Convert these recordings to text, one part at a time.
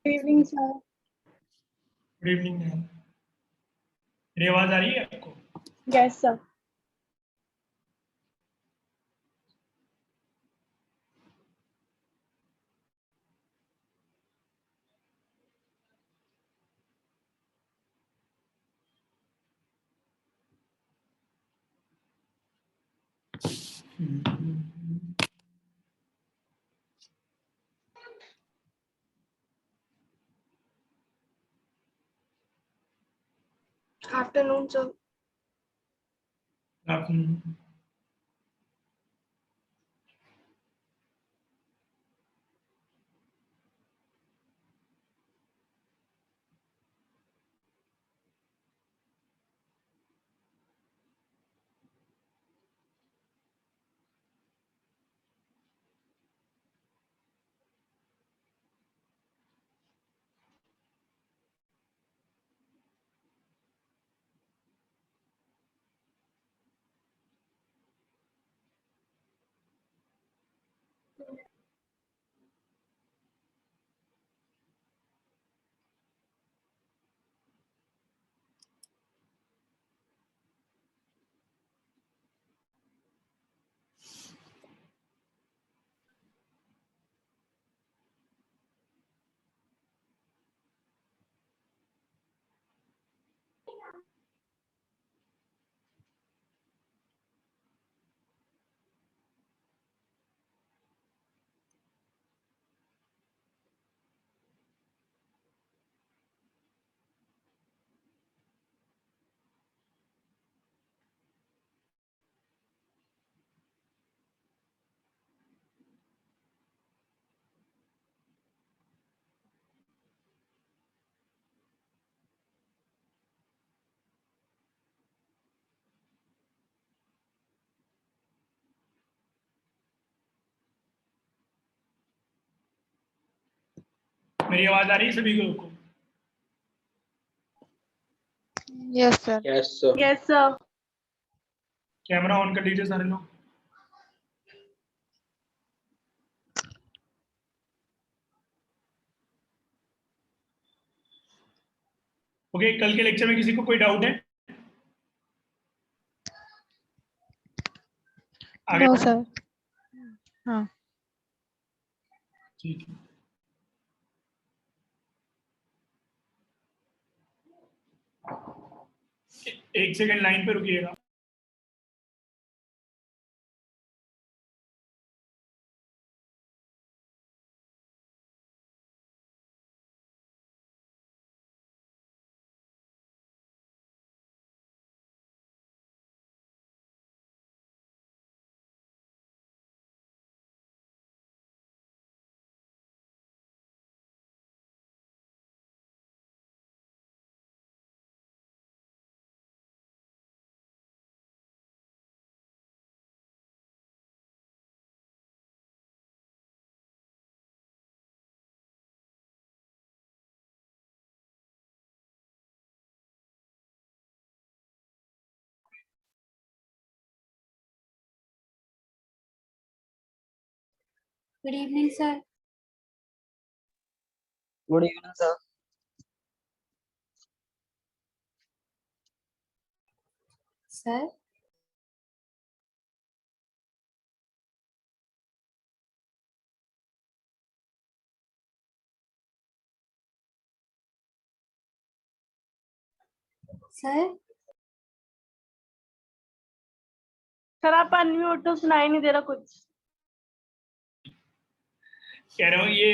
Good evening sir. Good evening ma'am. मेरी आवाज आ रही है आपको? Yes sir. Afternoon sir. Afternoon. मेरी आवाज आ रही है सभी को? Yes sir. Yes sir. Yes sir. Camera on कर लीजिए सारे लोग। ओके, कल के लेक्चर में किसी को कोई डाउट है? आगे नो सर। हाँ। ठीक है। एक सेकंड लाइन पे रुकिएगा। Good evening sir. Good evening sir. Sir sir sir आप अनम्यूट हो, सुनाई नहीं दे रहा कुछ। कह रहा हूँ ये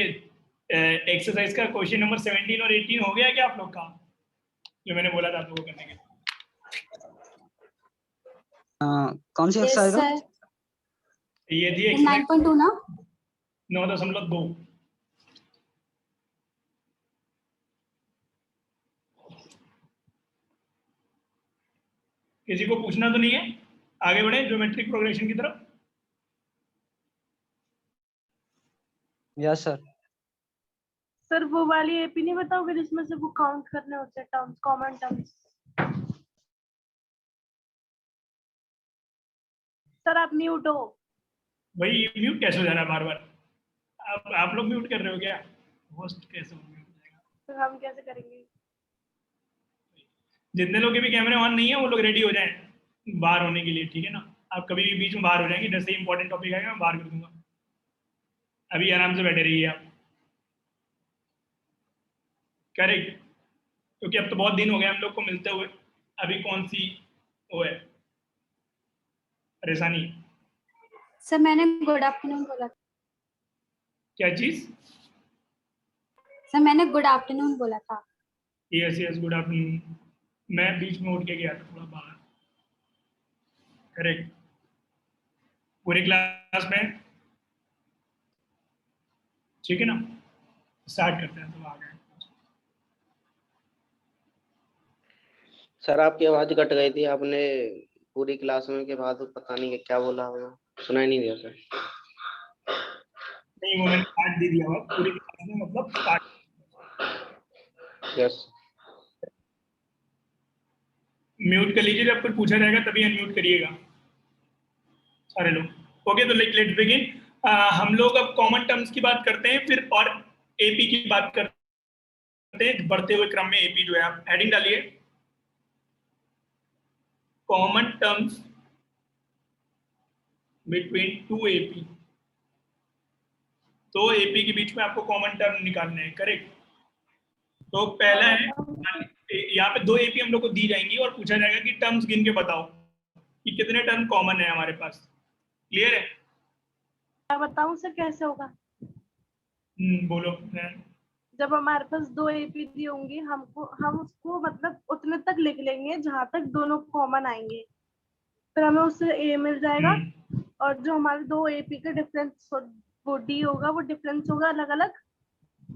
एक्सरसाइज का क्वेश्चन नंबर 17 और 18 हो गया क्या आप लोग का, जो मैंने बोला था आप लोगों को करने के लिए? कौन सी यस एक्सरसाइज है? सर। ये थी एक्सरसाइज 9.2 ना? 9.2। किसी को पूछना तो नहीं है? आगे बढ़े ज्योमेट्रिक प्रोग्रेशन की तरफ। Yes sir. सर वो वाली एपी नहीं बताओगे जिसमें से वो काउंट करने होते हैं टर्म्स, कॉमन टर्म्स। सर आप म्यूट हो। भाई म्यूट कैसे हो जा रहा है बार बार? आप लोग म्यूट कर रहे हो क्या? होस्ट कैसे हो म्यूट? तो हम कैसे करेंगे? जितने लोग के भी कैमरे ऑन नहीं है वो लोग रेडी हो जाएं बाहर होने के लिए, ठीक है ना? आप कभी भी बीच में बाहर हो जाएंगे, जैसे इंपॉर्टेंट टॉपिक आएगा मैं बाहर कर दूंगा। अभी आराम से बैठे रहिए आप। करेक्ट, क्योंकि अब तो बहुत दिन हो गए हम लोग को मिलते हुए। अभी कौन सी वो है परेशानी? सर मैंने गुड आफ्टरनून बोला था। क्या चीज? सर मैंने गुड आफ्टरनून बोला था। Yes yes, good afternoon. मैं बीच में उठ के गया था थोड़ा बाहर। करेक्ट। पूरी क्लास में ठीक है ना? स्टार्ट करते हैं, तो आ गए। सर आपकी आवाज कट गई थी, आपने पूरी क्लास में के बाद पता नहीं क्या बोला होगा, सुनाई नहीं दिया सर। नहीं, वो मैंने काट दे दिया। पूरी क्लास में मतलब स्टार्ट। यस। म्यूट कर लीजिए, जब कुछ पूछा जाएगा तभी अनम्यूट करिएगा सारे लोग। ओके, तो लेट्स बिगिन। हम लोग अब कॉमन टर्म्स की बात करते हैं फिर, और एपी की बात करते हैं बढ़ते हुए क्रम में। एपी जो है, आप हेडिंग डालिए common terms between two AP. तो एपी के बीच में आपको कॉमन टर्म निकालने हैं। करेक्ट। तो पहला है, यहाँ पे दो एपी हम लोग को दी जाएंगी और पूछा जाएगा कि टर्म्स गिन के बताओ कि कितने टर्म कॉमन है हमारे पास। क्लियर है? मैं बताऊं सर कैसे होगा? बोलो। जब हमारे पास दो एपी दी होंगी, हम उसको मतलब उतने तक लिख लेंगे जहां तक दोनों कॉमन आएंगे, फिर हमें उससे ए मिल जाएगा। और जो हमारे दो एपी का डिफरेंस वो डी होगा, वो डिफरेंस होगा अलग अलग,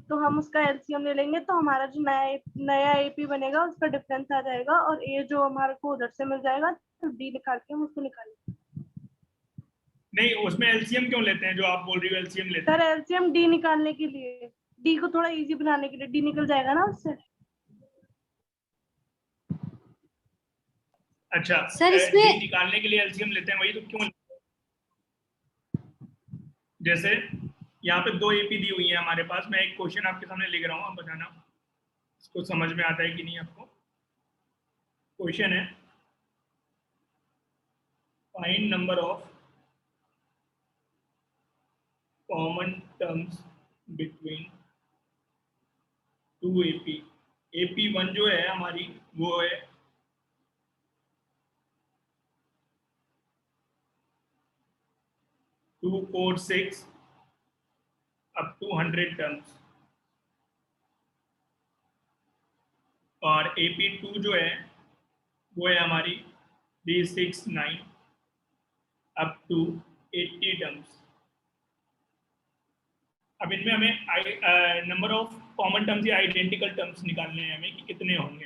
तो हम उसका एलसीएम ले लेंगे, तो हमारा जो नया एपी बनेगा उसका डिफरेंस आ जाएगा, और ए जो हमारे को उधर से मिल जाएगा, तो डी निकाल के हम उसको निकालेंगे। नहीं, उसमें एलसीएम क्यों लेते हैं? जो आप बोल रही हो एलसीएम लेते सर हैं। एलसीएम डी निकालने के लिए, डी को थोड़ा इजी बनाने के लिए, डी निकल जाएगा ना उससे। अच्छा, सर इसमें डी निकालने के लिए एलसीएम लेते हैं, वही तो क्यों? जैसे यहाँ पे दो एपी दी हुई है हमारे पास। मैं एक क्वेश्चन आपके सामने लिख रहा हूँ, आप बताना इसको समझ में आता है कि नहीं आपको। क्वेश्चन है, find number of common terms between two AP. AP one जो है हमारी, वो है 246 अप टू 100 टर्म्स, और एपी टू जो है वो है हमारी 369 अप टू 80 टर्म्स। अब इनमें हमें नंबर ऑफ कॉमन टर्म्स या आइडेंटिकल टर्म्स निकालने हैं हमें कि कितने होंगे।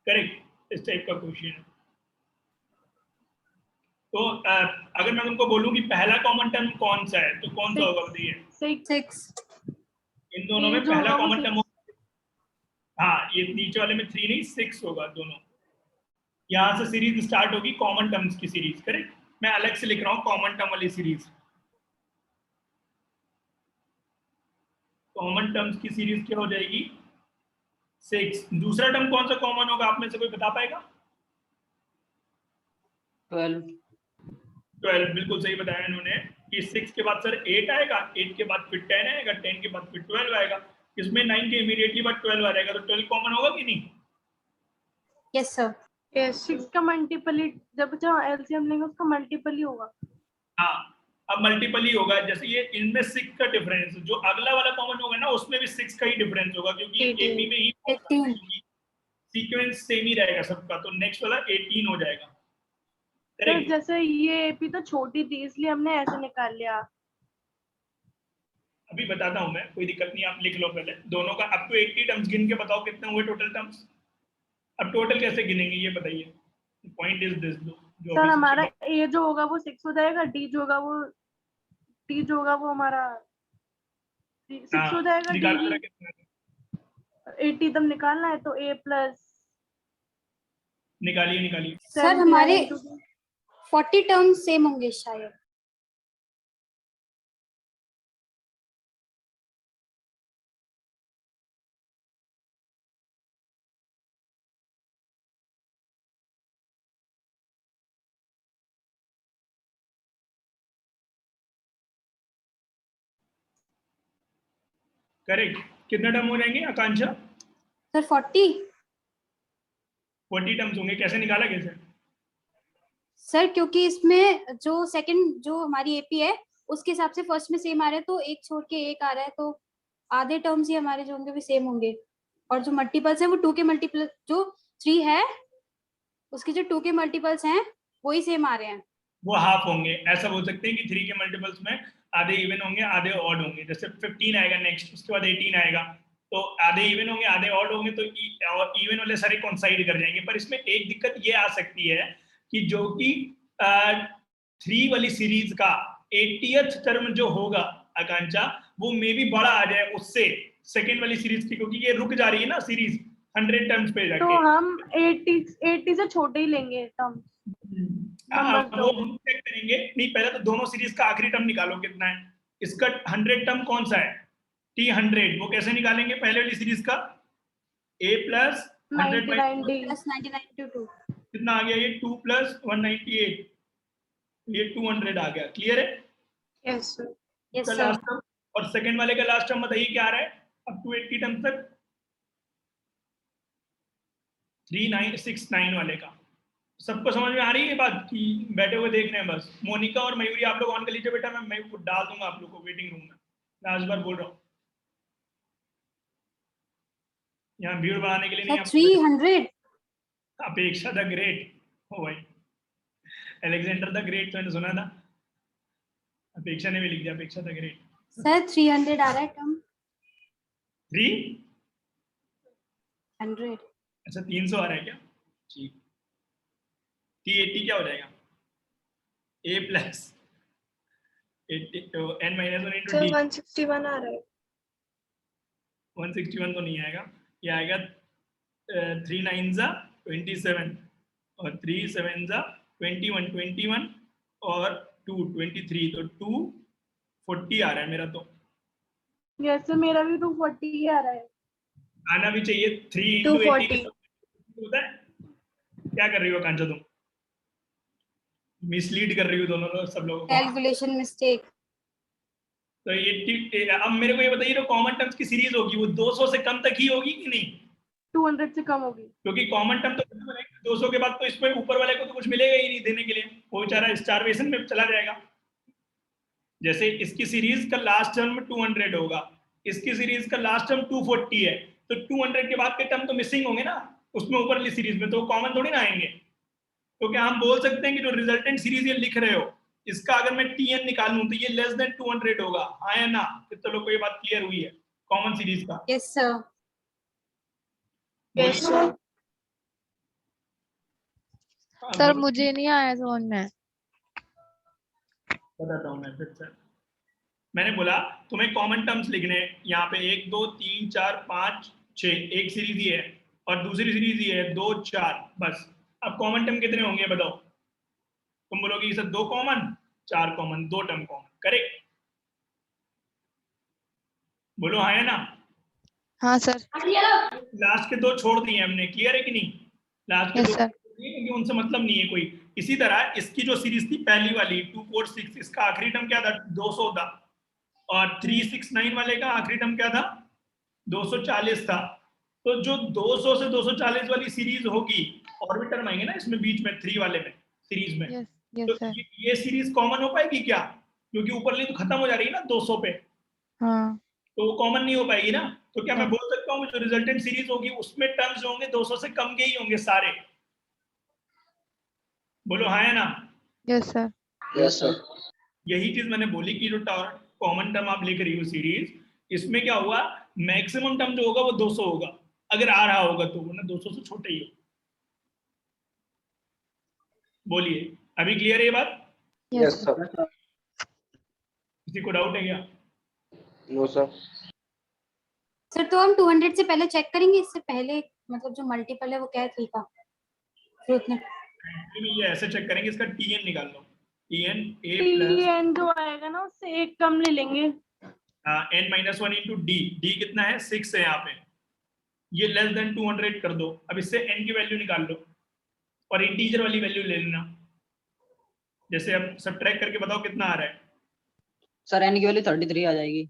करेक्ट, इस टाइप का क्वेश्चन है। तो अगर मैं तुमको बोलूं कि पहला कॉमन टर्म कौन सा है, तो कौन सा होगा बताइए? 6। इन दोनों में पहला कॉमन टर्म हाँ, ये नीचे वाले में 3 नहीं 6 होगा दोनों। यहाँ से सीरीज स्टार्ट होगी कॉमन टर्म्स की सीरीज। करेक्ट, मैं अलग से लिख रहा हूँ कॉमन टर्म वाली सीरीज। कॉमन टर्म्स की सीरीज क्या हो जाएगी? 6। दूसरा टर्म कौन सा कॉमन होगा, आप में से कोई बता पाएगा? 12। बिल्कुल सही बताया इन्होंने कि 6 के बाद सर 8 आएगा, 8 के बाद फिर 10 आएगा, 10 के बाद फिर 12 आएगा। इसमें 9 के इमीडिएटली बाद 12 आ जाएगा, तो 12 कॉमन होगा कि नहीं? Yes sir. 6 का मल्टीपल ही, जब एलसीएम लेंगे उसका मल्टीपल ही होगा। हाँ, अब मल्टीपल ही होगा। जैसे ये इनमें 6 का डिफरेंस, जो अगला वाला कॉमन होगा ना उसमें भी 6 का ही डिफरेंस होगा, क्योंकि एपी में ही 18 सीक्वेंस सेम ही रहेगा सबका, तो नेक्स्ट वाला 18 हो जाएगा। सर जैसे ये एपी तो छोटी थी इसलिए हमने ऐसे निकाल लिया। अभी बताता हूं मैं, कोई दिक्कत नहीं, आप लिख लो पहले दोनों का अप टू 80 टर्म्स गिन के बताओ कितने हुए टोटल टर्म्स। अब टोटल कैसे गिनेंगे ये बताइए। पॉइंट इज दिस, जो सर हमारा ए जो होगा वो 6 हो जाएगा, डी जो होगा वो हमारा 6 हो जाएगा, डी भी 80 तक निकालना है, तो ए प्लस निकालिए। सर हमारे 40 टर्म्स सेम होंगे शायद। करेक्ट। कितने टर्म हो जाएंगे आकांक्षा? सर 40। 40 टर्म्स होंगे। कैसे निकाला कैसे? सर क्योंकि इसमें जो सेकंड जो हमारी एपी है उसके हिसाब से फर्स्ट में सेम आ रहा है, तो एक छोड़ के एक आ रहा है, तो आधे टर्म्स ही हमारे जो होंगे वो सेम होंगे, और जो मल्टीपल्स है वो 2 के मल्टीपल जो 3 है उसके जो 2 के मल्टीपल्स हैं वही सेम आ रहे हैं। वो हाफ होंगे। ऐसा बोल सकते हैं कि 3 के मल्टीपल्स में आधे इवन होंगे, आधे ऑड होंगे। जैसे 15 आएगा नेक्स्ट, उसके बाद 18 आएगा, तो आधे इवन होंगे, आधे ऑड होंगे, तो इवन वाले सारे कॉन्साइड कर जाएंगे। पर इसमें एक दिक्कत ये आ सकती है कि जो कि 3 वाली सीरीज का 80th टर्म जो होगा आकांक्षा, वो मे भी बड़ा आ जाए उससे सेकेंड वाली सीरीज की, क्योंकि ये रुक जा रही है ना सीरीज 100 टर्म्स पे जाके। तो हम 80 से छोटे ही लेंगे टर्म। वो हम चेक करेंगे। नहीं, पहले तो दोनों सीरीज का आखिरी टर्म निकालो कितना है। इसका 100 टर्म कौन सा है? T100। वो कैसे निकालेंगे? पहले वाली सीरीज का a प्लस 99D प्लस 99/2 कितना आ गया? ये 2 प्लस 198, ये 200 आ गया। क्लियर है? Yes sir. यस इसका सर। लास्ट टर्म और सेकंड वाले का लास्ट टर्म बताइए क्या आ रहा है अप टू 80 टर्म तक? 3969 वाले का। सबको समझ में आ रही है ये बात कि बैठे हुए देख रहे हैं बस? मोनिका और मयूरी आप लोग ऑन कर लीजिए बेटा, मैं डाल दूंगा आप लोग को वेटिंग रूम में। लास्ट बार बोल रहा हूँ, यहाँ भीड़ बढ़ाने के लिए नहीं। 300। अपेक्षा द ग्रेट। ओ भाई, अलेक्जेंडर द ग्रेट तो मैंने सुना था। अपेक्षा ने भी लिख दिया अपेक्षा द ग्रेट। सर 300 आ रहा है टर्म। 300? 100। अच्छा 300 आ रहा है क्या? ठीक। T80 क्या हो जाएगा? a प्लस 80 तो n minus 1 into sir D. 161 आ रहा है। 161 तो नहीं आएगा, ये आएगा 3 9 जा 27 और 3 7 जा 21 और 2 23, तो 240 आ रहा है मेरा तो। यस सर, मेरा भी 240 ही आ रहा है। आना भी चाहिए। 3 इंटू 80 240 होता है। क्या कर रही हो कांचा तुम? मिसलीड कर रही हो दोनों लोग, सब लोगों को। Calculation mistake. तो ये अब मेरे को ये बताइए, जो कॉमन टर्म्स की सीरीज होगी वो 200 से कम तक ही होगी कि नहीं? 200 से कम होगी। क्योंकि कॉमन टर्म तो 200 के बाद तो इसमें ऊपर वाले को तो कुछ मिलेगा ही नहीं देने के लिए, वो बेचारा स्टारवेशन में चला जाएगा। जैसे इसकी सीरीज का लास्ट टर्म 200 होगा, इसकी सीरीज का लास्ट टर्म 240 है, तो 200 के बाद के टर्म तो मिसिंग होंगे ना उसमें ऊपर वाली सीरीज में, तो कॉमन थोड़ी ना आएंगे। तो क्या हम बोल सकते हैं कि जो रिजल्टेंट सीरीज ये लिख रहे हो, इसका अगर मैं TN निकालूं तो ये लेस देन 200 होगा, हाँ या ना? कितने लोग को ये बात क्लियर हुई है कॉमन सीरीज का? Yes sir. Yes sir. Sir मुझे नहीं आया समझ में। बताता हूँ मैं फिर से। मैंने बोला तुम्हें कॉमन टर्म्स लिखने हैं यहाँ पे 1 2 3 4 5 6, एक सीरीज ही है और दूसरी सीरीज ही है 2 4, बस। अब कॉमन टर्म कितने होंगे बताओ? तुम बोलोगे sir 2 common, 4 common, 2 term common. Correct? बोलो हाँ या ना? हाँ सर। लास्ट के 2 छोड़ दिए हमने। क्लियर है कि नहीं? लास्ट के 2 सर। क्योंकि उनसे मतलब नहीं है कोई। इसी तरह इसकी जो सीरीज थी पहली वाली 246, इसका आखिरी टर्म क्या था? 200 था। और 369 वाले का आखिरी टर्म क्या था? 240 था। तो जो 200 से 240 वाली सीरीज होगी, और भी टर्म आएंगे ना इसमें बीच में 3 वाले में सीरीज में, तो सर। ये सीरीज कॉमन हो पाएगी क्या? क्योंकि ऊपर वाली तो खत्म हो जा रही है ना 200 पे, हाँ। तो वो कॉमन नहीं हो पाएगी ना। तो क्या मैं हाँ। बोल सकता हूँ जो रिजल्टेंट सीरीज होगी उसमें टर्म्स होंगे 200 से कम के ही होंगे सारे? बोलो हाँ या ना? Yes sir. Yes sir. यही चीज मैंने बोली कि जो कॉमन टर्म आप लिख रही हो सीरीज, इसमें क्या हुआ, मैक्सिमम टर्म जो होगा वो 200 होगा, अगर आ रहा होगा तो, वरना 200 से छोटे ही हो। बोलिए, अभी क्लियर है ये बात? Yes sir. किसी को डाउट है क्या? No sir. सर तो हम 200 से पहले चेक करेंगे, इससे पहले मतलब जो मल्टीपल है वो क्या है 3 का, फिर उतने ये ऐसे चेक करेंगे, इसका TN निकाल लो। TN A प्लस TN जो आएगा ना उससे एक कम ले लेंगे। n-1 इंटू D कितना है? 6 है यहाँ पे। ये लेस देन 200 कर दो। अब इससे n की वैल्यू निकाल लो और इंटीजर वाली वैल्यू ले लेना। जैसे अब सब्ट्रैक्ट करके बताओ कितना आ रहा है? सर n की वैल्यू 33 आ जाएगी।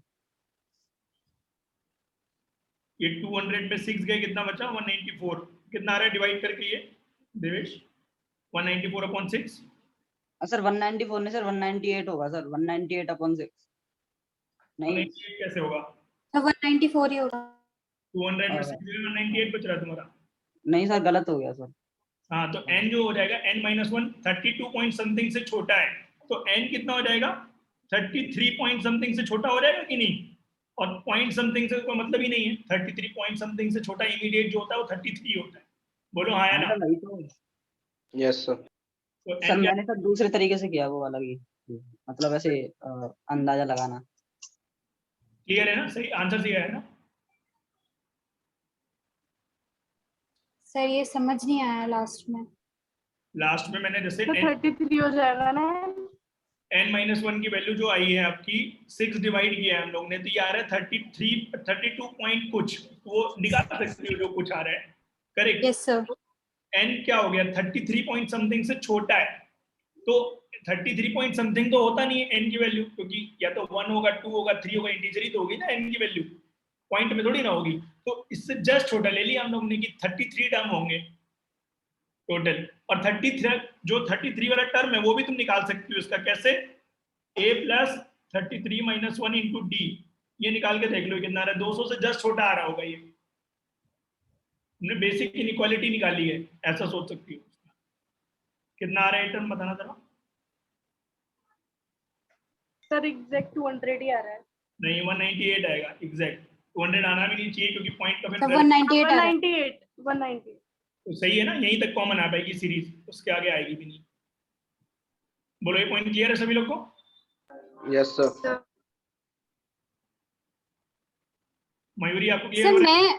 ये 200 में 6 गए, कितना बचा? 194। कितना आ रहा है डिवाइड करके ये देवेश? 194 अपॉन 6। सर 194 नहीं सर 198 होगा सर 198 अपॉन 6 नहीं 198 कैसे होगा? तो 194 ही होगा। 200 में 6 गए, 198 बच रहा है तुम्हारा। नहीं सर गलत हो गया सर। हाँ तो n जो हो जाएगा n-1 32 पॉइंट समथिंग से छोटा है, तो n कितना हो जाएगा? 33 पॉइंट समथिंग से छोटा हो जाएगा कि नहीं? और पॉइंट समथिंग से कोई मतलब ही नहीं है। 33 पॉइंट समथिंग से छोटा इमीडिएट जो होता है वो 33 होता है। बोलो हाँ या ना? वही तो यस सर। तो सर n क्या? मैंने सर दूसरे तरीके से किया वो अलग ही मतलब ऐसे अंदाजा लगाना। क्लियर है ना? सही आंसर सही है ना? सर ये समझ नहीं आया लास्ट में। लास्ट में मैंने जैसे तो 33 हो जाएगा ना। n-1 की वैल्यू जो आई है आपकी 6 डिवाइड किया है हम लोग ने, तो ये आ रहा है 32 पॉइंट कुछ, वो निकाल सकते हो जो कुछ आ रहा है। करेक्ट? Yes sir. n क्या हो गया? 33 पॉइंट समथिंग से छोटा है, तो 33 पॉइंट समथिंग तो होता नहीं है n की वैल्यू, क्योंकि या तो 1 होगा 2 होगा 3 होगा, इंटीजर ही तो होगी ना n की वैल्यू, पॉइंट में थोड़ी ना होगी। तो इससे जस्ट छोटा ले लिया हम लोग ने कि 33 टर्म होंगे टोटल। और 33 जो 33 वाला टर्म है वो भी तुम निकाल सकती हो इसका। कैसे? a plus 33 minus 1 into D, ये निकाल के देख लो कितना आ रहा है। 200 से जस्ट छोटा आ रहा होगा ये। हमने बेसिक इनइक्वालिटी निकाली है, ऐसा सोच सकती हो। कितना आ रहा है टर्म बताना जरा। सर एग्जैक्ट 200 ही आ रहा है। नहीं 198 आएगा एग्जैक्ट। 200 आना भी नहीं चाहिए क्योंकि पॉइंट का फिर तो 198 आ रहा है। 198 तो सही है ना, यहीं तक कॉमन आ पाएगी सीरीज, उसके आगे आएगी भी नहीं। बोलो ये पॉइंट क्लियर है सभी लोग को? Yes sir. मयूरी आपको क्लियर हो रहा है?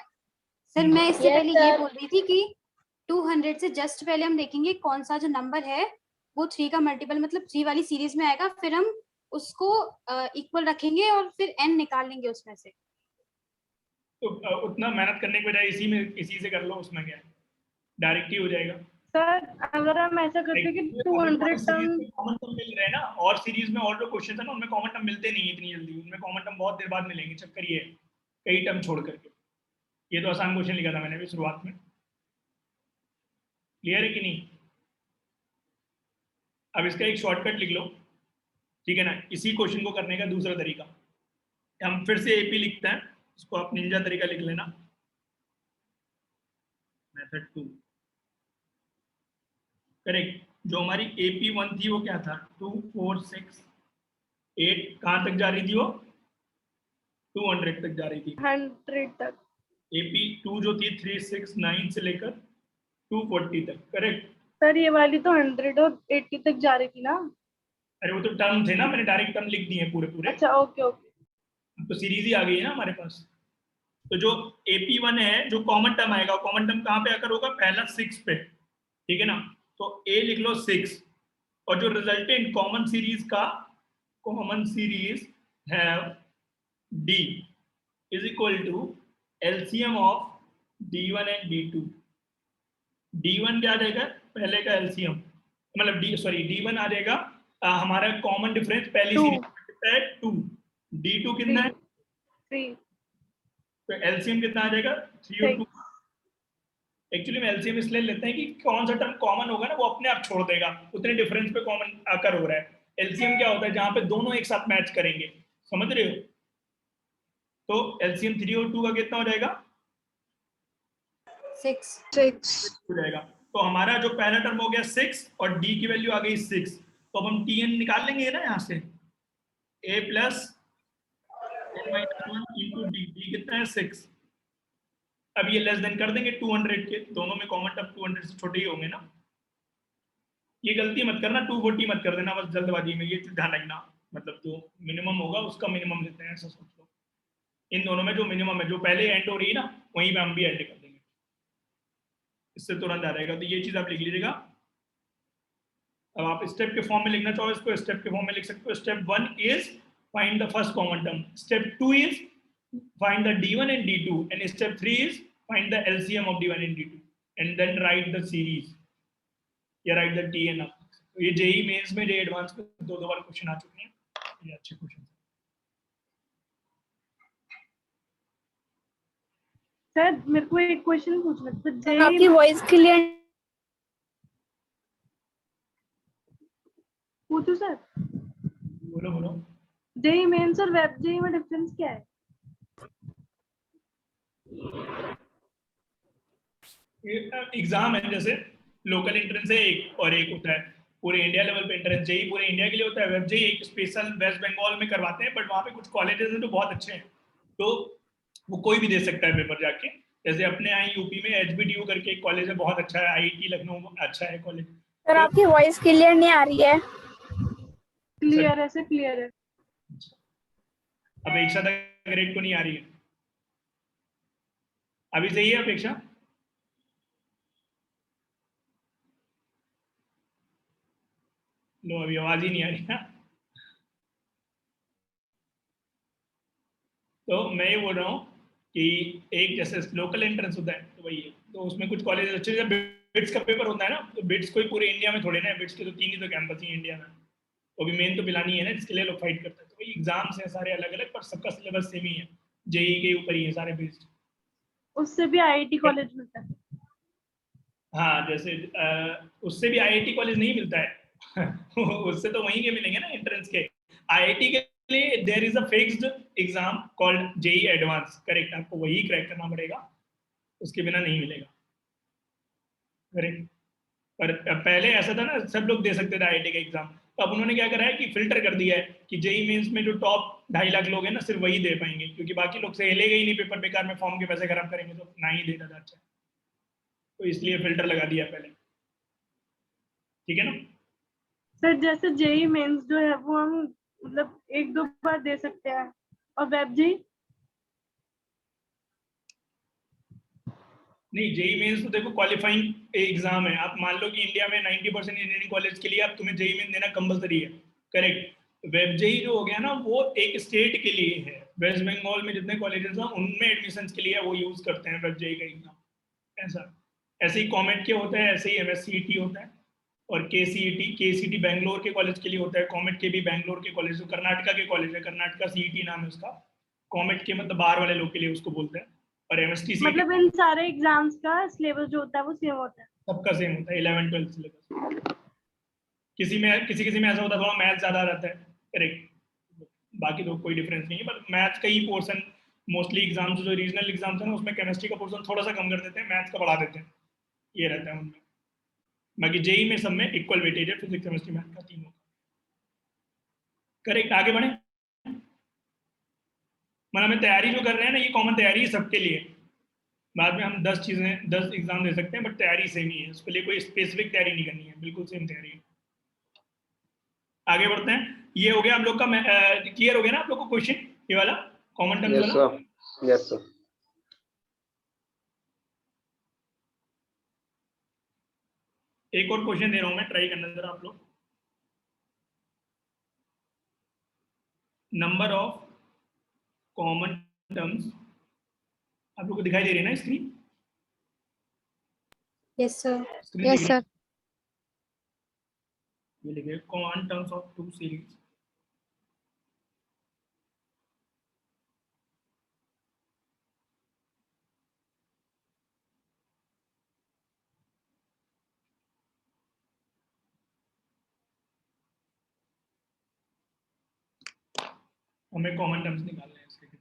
सर मैं इससे पहले ये बोल रही थी कि 200 से जस्ट पहले हम देखेंगे कौन सा जो नंबर है वो 3 का मल्टीपल मतलब 3 वाली सीरीज में आएगा, फिर हम उसको इक्वल रखेंगे और फिर n निकाल लेंगे उसमें से। तो उतना मेहनत करने के बजाय इसी से कर लो, उसमें क्या है, डायरेक्ट ही हो जाएगा। सर अगर हम ऐसा करते हैं कि 200 टर्म कॉमन टर्म मिल रहे हैं ना, और सीरीज में और जो क्वेश्चन है ना उनमें कॉमन टर्म मिलते नहीं इतनी जल्दी, उनमें कॉमन टर्म बहुत देर बाद मिलेंगे। चक्कर ये है कई टर्म छोड़ करके। ये तो आसान क्वेश्चन लिखा था मैंने भी शुरुआत में। क्लियर है कि नहीं? अब इसका एक शॉर्टकट लिख लो, ठीक है ना। इसी क्वेश्चन को करने का दूसरा तरीका, हम फिर से एपी लिखते हैं, इसको आप निंजा तरीका लिख लेना, मेथड 2। करेक्ट? जो हमारी AP1 थी वो क्या था? 2 4 6 8, कहाँ तक जा रही थी वो? 200 तक जा रही थी। 100 तक। AP2 जो थी 369 से लेकर 240 तक। करेक्ट? सर ये वाली तो 100 और 80 तक जा रही थी ना। अरे वो तो टर्म थे ना, मैंने डायरेक्ट टर्म लिख दिए पूरे पूरे। अच्छा ओके ओके। तो सीरीज ही आ गई है ना हमारे पास। तो जो AP1 है, जो कॉमन टर्म आएगा, कॉमन टर्म कहाँ पे आकर होगा? पहला 6 पे, ठीक है ना। तो A लिख लो 6, और जो रिजल्टेंट कॉमन सीरीज का कॉमन सीरीज है D is equal to LCM of D1 and D2। D1 क्या आ जाएगा? पहले का LCM, मतलब D1 आ जाएगा हमारा कॉमन डिफरेंस पहली सीरीज कितना है? 2। D2 कितना है? 3। तो LCM कितना आ जाएगा? 3 और 2। एक्चुअली में LCM इसलिए लेते हैं कि कौन सा टर्म कॉमन होगा ना वो अपने आप छोड़ देगा, उतने डिफरेंस पे कॉमन आकर हो रहा है। LCM क्या होता है? जहां पे दोनों एक साथ मैच करेंगे, समझ रहे हो? तो LCM 3 और 2 का कितना हो जाएगा? 6 हो जाएगा। तो हमारा जो पहला टर्म हो गया 6 और D की वैल्यू आ गई 6, तो अब हम TN निकाल लेंगे ना यहाँ से, A plus n-1 into D। कितना है? 6। अब ये लेस देन कर देंगे 200 के, दोनों में कॉमन टर्म 200 से छोटे ही होंगे ना। ये गलती मत करना, 240 मत कर देना बस जल्दबाजी में, ये ध्यान रखना। मतलब जो मिनिमम होगा उसका मिनिमम लेते हैं, ऐसा सोच लो। इन दोनों में जो मिनिमम है, जो पहले एंड हो रही है ना, वहीं पे हम भी एंड कर देंगे, इससे तुरंत आ जाएगा। तो ये चीज आप लिख लीजिएगा। अब आप स्टेप के फॉर्म में लिखना चाहो इसको, स्टेप के फॉर्म में लिख सकते हो। Step 1 is find the first common term, step 2 is find the D1 and D2, and step 3 is find the LCM of D1 and D2, and then write the series या write the TN। ये JEE mains में, JEE advance में दो बार question आ चुके हैं, ये अच्छे question. Sir मेरे को एक क्वेश्चन पूछना था। सर आपकी वॉइस क्लियर। पूछू सर? बोलो बोलो। जेई मेंस और वेब जेई में डिफरेंस क्या है? एग्जाम है, जैसे लोकल एंट्रेंस है एक, और एक होता है पूरे इंडिया लेवल पे एंट्रेंस। जेई पूरे इंडिया के लिए होता है, वेब जेई एक स्पेशल वेस्ट बंगाल में करवाते हैं, बट वहाँ पे कुछ कॉलेजेस हैं जो बहुत अच्छे हैं, तो वो कोई भी दे सकता है पेपर जाके। जैसे अपने यहाँ यूपी में एचबीडीयू करके एक कॉलेज है, बहुत अच्छा है। आईआईटी लखनऊ में अच्छा है कॉलेज। सर तो आपकी वॉइस क्लियर नहीं आ रही है। क्लियर है सर, क्लियर है। अपेक्षा तक ग्रेड को नहीं आ रही है। अभी सही है अपेक्षा? लो, अभी आवाज ही नहीं आ रही है। तो मैं ये बोल रहा हूँ कि एक जैसे लोकल एंट्रेंस होता है तो वही है, तो उसमें कुछ कॉलेज अच्छे, जब बिट्स का पेपर होता है ना, तो बिट्स कोई पूरे इंडिया में थोड़े ना है, बिट्स के तो 3 ही तो कैंपस ही इंडिया में, तो अभी मेन तो पिलानी है ना, जिसके लिए लोग फाइट करते हैं। तो वही एग्जाम्स हैं सारे अलग अलग, पर सबका सिलेबस सेम ही है, जेई के ऊपर ही है सारे बेस्ड। उससे भी आईआईटी कॉलेज मिलता है? हाँ, जैसे उससे भी आईआईटी कॉलेज नहीं मिलता है। उससे तो वहीं के मिलेंगे ना एंट्रेंस के। आईआईटी के लिए there is a fixed exam called JEE advance, correct, आपको वही क्रैक करना पड़ेगा, उसके बिना नहीं मिलेगा, करेक्ट। पर पहले ऐसा था ना, सब लोग दे सकते थे आईआईटी का एग्जाम, तो अब उन्होंने क्या करा है कि फिल्टर कर दिया है कि जेई मेंस में जो टॉप 2.5 लाख लोग हैं ना, सिर्फ वही दे पाएंगे, क्योंकि बाकी लोग से हिलेगा ही नहीं पेपर, बेकार में फॉर्म के पैसे खराब करेंगे, तो ना ही देता था अच्छा, तो इसलिए फिल्टर लगा दिया पहले, ठीक है ना। सर जैसे जेई मेंस जो है वो हम मतलब 1-2 बार दे सकते हैं, और वेब जेई? नहीं, जेई मेंस तो देखो क्वालिफाइंग एग्जाम है। आप मान लो कि इंडिया में 90% इंजीनियरिंग कॉलेज के लिए आप तुम्हें जेई मेंस देना कंपलसरी है, करेक्ट। वेब जेई जो हो गया ना, वो एक स्टेट के लिए है, वेस्ट बंगाल में जितने कॉलेजेस हैं उनमें एडमिशन के लिए वो यूज करते हैं वेब जेई का एग्जाम। ऐसा, ऐसे ही कॉमेट के होता है, ऐसे ही एमएससीईटी होता है, और केसीईटी बैंगलोर के कॉलेज के लिए होता है, कॉमेट के भी बैंगलोर के कॉलेज, कर्नाटका के कॉलेज है, कर्नाटका सीईटी नाम है उसका, कॉमेट के मतलब बाहर वाले लोग के लिए उसको बोलते हैं, और एमएसटी सीईटी मतलब इन सारे एग्जाम्स का सिलेबस जो होता है वो सेम होता है? सबका सेम होता है, 11-12 सिलेबस। किसी में किसी किसी में ऐसा होता है थोड़ा मैथ ज्यादा रहता है, करेक्ट, बाकी तो कोई डिफरेंस नहीं है, पर मैथ का ही पोर्शन मोस्टली एग्जाम्स जो रीजनल एग्जाम्स है ना, उसमें केमिस्ट्री का पोर्शन थोड़ा सा कम कर देते हैं, मैथ्स का बढ़ा देते हैं, ये रहता है उनमें। बाकी जेई में सब में इक्वल वेटेज है, फिजिक्स केमिस्ट्री मैथ का तीनों, करेक्ट। आगे बढ़े, मतलब हमें तैयारी जो कर रहे हैं ना, ये कॉमन तैयारी है सबके लिए। बाद में हम 10 एग्जाम दे सकते हैं, बट तैयारी सेम ही है, उसके लिए कोई स्पेसिफिक तैयारी नहीं करनी है, बिल्कुल सेम तैयारी है। आगे बढ़ते हैं, ये हो गया हम लोग का, क्लियर हो गया ना आप लोग को क्वेश्चन, ये वाला कॉमन टर्म्स यस वाला। Sir, yes sir. एक और क्वेश्चन दे रहा हूं मैं, ट्राई करना जरा आप लोग। नंबर ऑफ कॉमन टर्म्स, आप लोग को दिखाई दे रही है ना screen? Yes sir. Screen yes दिख रही सर। है? ये लिखे common terms of two series. हमें कॉमन टर्म्स निकालने हैं इसके कितने।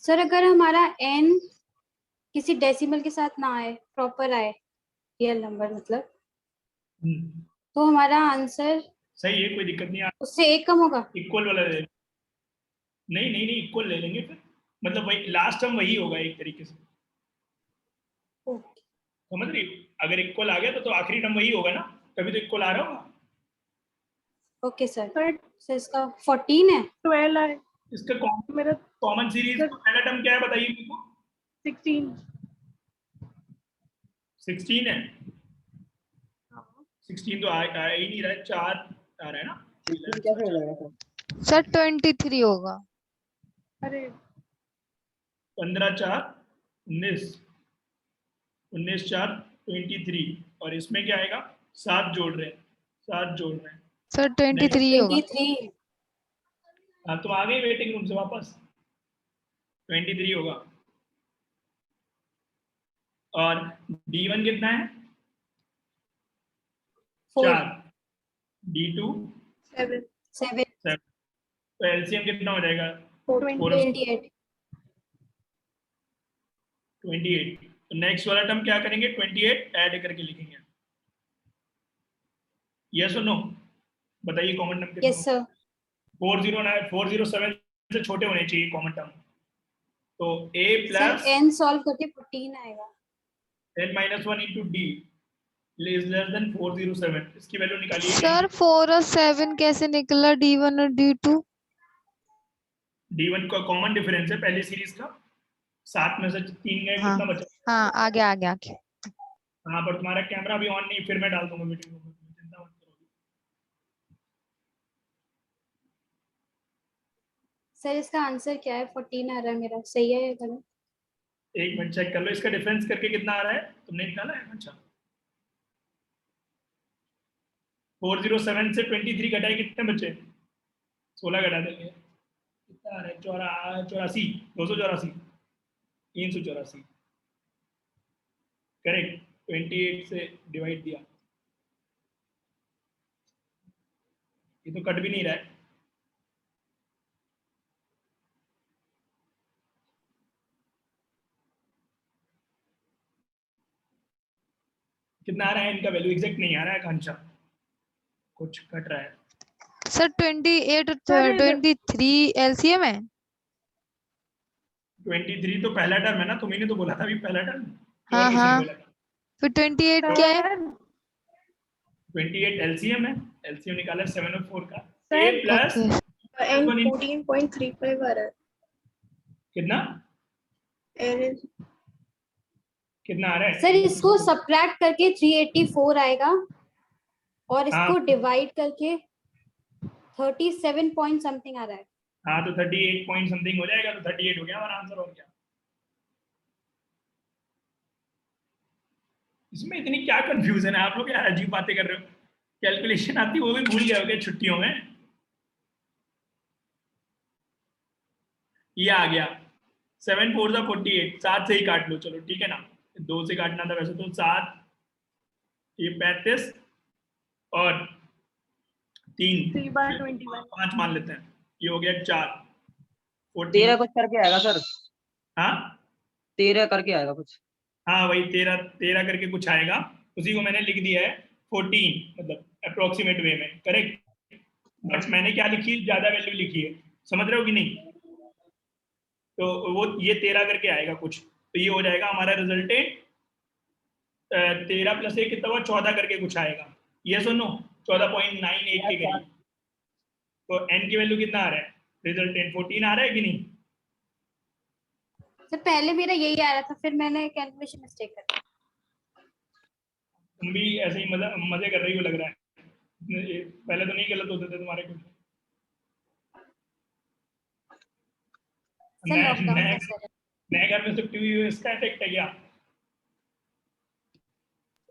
सर अगर हमारा n किसी डेसिमल के साथ ना आए, प्रॉपर आए, रियल नंबर मतलब, तो हमारा आंसर सही है, कोई दिक्कत नहीं। उससे एक कम होगा। इक्वल वाला ले, नहीं नहीं नहीं, इक्वल ले लेंगे फिर, मतलब वही लास्ट टर्म वही होगा एक तरीके से, ओके समझ रही हो? अगर इक्वल आ गया तो आखिरी टर्म वही होगा ना, तभी तो इक्वल आ रहा होगा। Okay sir. सर सर इसका 14 है। 12 है इसका मेरा। कॉमन सीरीज सर का पहला टर्म क्या है बताइए मेरे को? 16। 16 है। हाँ 16 तो आ ही नहीं रहा है, 4 आ रहा है ना। 16 कैसे हो जाएगा सर? सर 23 होगा। अरे 15 4 19, 19 4 23, और इसमें क्या आएगा? 7 जोड़ रहे हैं, 7 जोड़ रहे हैं। सर 23 होगा। 23। हाँ, तुम आ गए वेटिंग रूम से वापस। 23 होगा। और D1 कितना है? 4 4। D2 7 7 7। तो एलसीएम कितना हो जाएगा? 28। 28। तो नेक्स्ट वाला टर्म क्या करेंगे? 28 ऐड करके लिखेंगे। यस और नो? बताइए कॉमन टर्म कितना? Yes sir. 409 407 से छोटे होने चाहिए कॉमन टर्म। तो a sir plus n solve करके 14 आएगा। n minus 1 into D is less than 407। इसकी वैल्यू निकालिए। सर 4 और 7 कैसे निकला? D1 और D2? D1 का कॉमन डिफरेंस है पहली सीरीज का। 7 में से 3 गए, हाँ कितना बचा? हाँ, आगे आगे आगे। हाँ, पर तुम्हारा कैमरा भी ऑन नहीं, फिर मैं डाल दूंगा वीडियो में, चिंता मत करो। सर इसका आंसर क्या है? 14 आ रहा है मेरा, सही है या गलत? एक मिनट चेक कर लो इसका डिफरेंस करके कितना आ रहा है। तुमने निकाला है? अच्छा, 407 से 23 घटाए, कितने बचे? 16 घटा देंगे, कितना आ रहा है? 84, 284, 384। करेक्ट। 28 से डिवाइड दिया, ये तो कट भी नहीं रहा है। कितना आ रहा है इनका वैल्यू? एग्जैक्ट नहीं आ रहा है आकांक्षा, कुछ कट रहा है। सर 28 और सर 23 एलसीएम है। 23 तो पहला टर्म है ना, तुम्ही ने तो बोला था अभी पहला टर्म। हाँ और किसी ने हाँ, बोला था? फिर 28 क्या है? सर 28 एलसीएम है। एलसीएम निकाला 7 और 4 का। Sir, a plus okay. n 14.35 आ रहा है। कितना n कितना आ रहा है? सर इसको सब्ट्रैक्ट करके 384 आएगा, और इसको हाँ डिवाइड करके 37 पॉइंट समथिंग आ रहा है। हाँ, तो 38 पॉइंट समथिंग हो जाएगा, तो 38 हो गया हमारा आंसर। और क्या इसमें इतनी क्या कंफ्यूजन है? आप लोग यार अजीब बातें कर रहे हो। कैलकुलेशन आती वो भी भूल गए हो क्या छुट्टियों में? ये आ गया 7 4 48, 7 से ही काट लो, चलो ठीक है ना। 2 से काटना था वैसे तो। 7, ये 35 और 3 3/21। 5 मान लेते हैं, ये हो गया 4 13 14। कुछ करके आएगा सर, हाँ 13 करके आएगा कुछ। हाँ, वही 13 13 करके कुछ आएगा, उसी को मैंने लिख दिया है 14, मतलब अप्रोक्सीमेट वे में। करेक्ट। बट मैंने क्या लिखी? ज्यादा वैल्यू लिखी है, समझ रहे हो कि नहीं? तो वो ये 13 करके आएगा कुछ, तो ये हो जाएगा हमारा रिजल्टेंट। 13 प्लस 1 कितना हुआ? 14 करके कुछ आएगा। ये सुनो, 14.98 के करीब। तो n की वैल्यू कितना आ रहा है? रिजल्टेंट 14 आ रहा है कि नहीं? सर पहले मेरा यही आ रहा था, फिर मैंने कैलकुलेशन मिस्टेक कर दी। तुम भी ऐसे ही मजे कर रही हो लग रहा है। पहले तो नहीं गलत होते थे तुम्हारे कुछ। सर लॉकडाउन नए का सर। नए घर में शिफ्ट हुई हो, इसका इफेक्ट है क्या?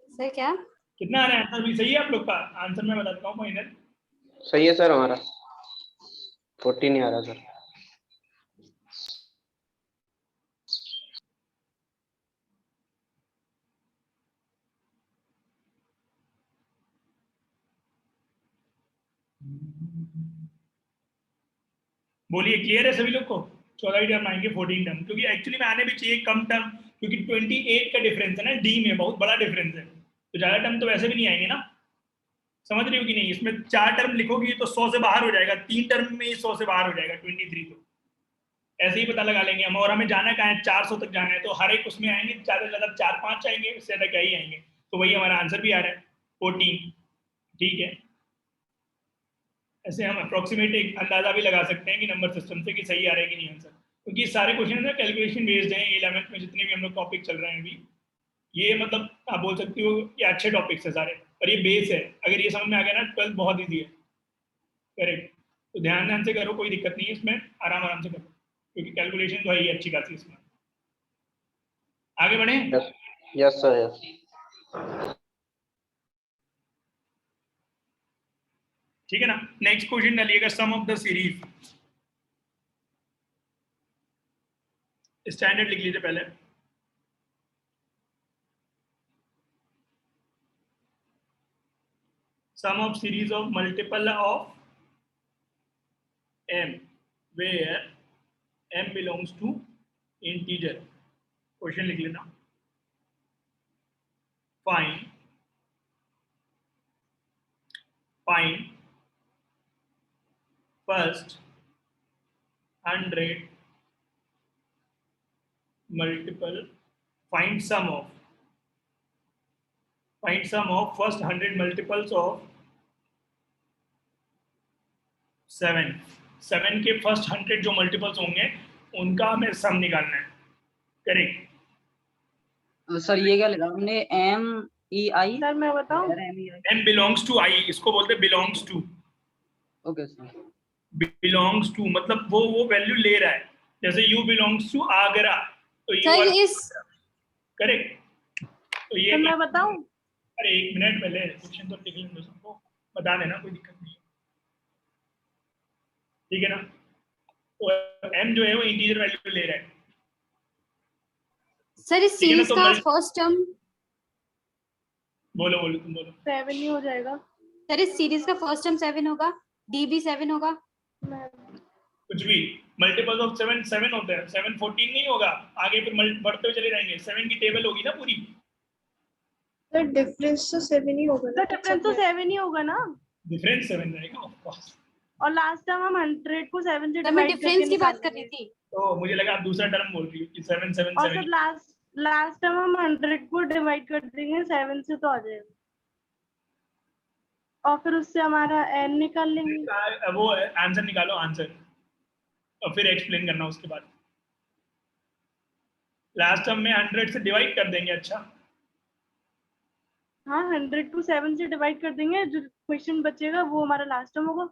सर क्या? कितना आ रहा है? आंसर भी सही है आप लोग का? आंसर मैं बताता हूँ फाइनल। सही है सर, हमारा 14 नहीं आ रहा सर। बोलिए, क्लियर है सभी लोग को? 14 टर्म आएंगे 14 टर्म, क्योंकि एक्चुअली में आने भी चाहिए कम टर्म, क्योंकि 28 का डिफरेंस है ना डी में, बहुत बड़ा डिफरेंस है, तो ज्यादा टर्म तो वैसे भी नहीं आएंगे ना। समझ रही हो कि नहीं? इसमें 4 टर्म लिखोगी तो 100 से बाहर हो जाएगा, 3 टर्म में ही 100 से बाहर हो जाएगा 23, तो ऐसे ही पता लगा लेंगे हम। और हमें जाना कहाँ है, 400 तक जाना है, तो हर एक उसमें आएंगे ज्यादा से ज्यादा 4-5 आएंगे, इससे ज्यादा क्या ही आएंगे, तो वही हमारा आंसर भी आ रहा है 14। ठीक है, ऐसे हम अप्रोक्सीमेट एक अंदाजा भी लगा सकते हैं कि नंबर सिस्टम से कि सही आ रहा है कि नहीं आंसर, क्योंकि सारे क्वेश्चन ना कैलकुलेशन बेस्ड हैं 11th में, जितने भी हम लोग टॉपिक चल रहे हैं अभी, ये मतलब आप बोल सकते हो कि अच्छे टॉपिक्स है सारे, और ये बेस है। अगर ये समझ में आ गया ना 12 बहुत ईजी है। करेक्ट, तो ध्यान से करो, कोई दिक्कत नहीं है इसमें, आराम से करो, क्योंकि कैलकुलेशन तो है ही अच्छी खासी इसमें। आगे बढ़े? Yes sir, yes. ठीक है ना, नेक्स्ट क्वेश्चन डालिएगा, sum of the series, standard लिख लीजिए पहले। Sum of series of multiple of m where m belongs to integer। Question लिख लेना, find first 100 multiple, find sum of first 100 multiples of 7 के फर्स्ट 100 जो मल्टीपल्स होंगे उनका हमें सम निकालना है। करेक्ट सर ये क्या लिखा हमने, एम ई आई? सर मैं बताऊं, m belongs to i, इसको बोलते belongs to। Okay sir. belongs to मतलब वो वैल्यू ले रहा है, जैसे you belongs to आगरा, तो सर इस करेक्ट, तो ये सर मैं बताऊं, अरे एक मिनट, पहले क्वेश्चन तो लिख लेंगे, सबको बता देना, कोई दिक्कत नहीं है, ठीक है ना। तो m जो है वो इंटीजर वैल्यू ले रहा है। सर इस सीरीज तो का फर्स्ट टर्म, बोलो तुम बोलो। 7 ही हो जाएगा। सर इस सीरीज का फर्स्ट टर्म 7 होगा, डी भी 7 होगा। कुछ भी मल्टीपल ऑफ 7 होते हैं, 7 14 नहीं होगा, आगे फिर बढ़ते हुए चले जाएंगे, 7 की टेबल होगी ना पूरी। सर डिफरेंस तो 7 ही होगा ना। सर डिफरेंस तो 7 ही होगा ना, डिफरेंस 7 रहेगा ऑफ कोर्स। और लास्ट टाइम हम 100 को 7 से सर मैं डिवाइड डिफरेंस की बात कर रही थी। तो मुझे लगा आप दूसरा टर्म बोल रही हो कि 7 7 और 7। सर लास्ट टाइम हम 100 को डिवाइड कर देंगे 7 से, तो आ जाएगा, और फिर उससे हमारा n निकाल लेंगे। वो आंसर निकालो, आंसर, और फिर एक्सप्लेन करना उसके बाद। लास्ट टर्म में 100 से डिवाइड कर देंगे। अच्छा हाँ, 100 को 7 से डिवाइड कर देंगे, जो क्वेश्चन बचेगा वो हमारा लास्ट टर्म होगा।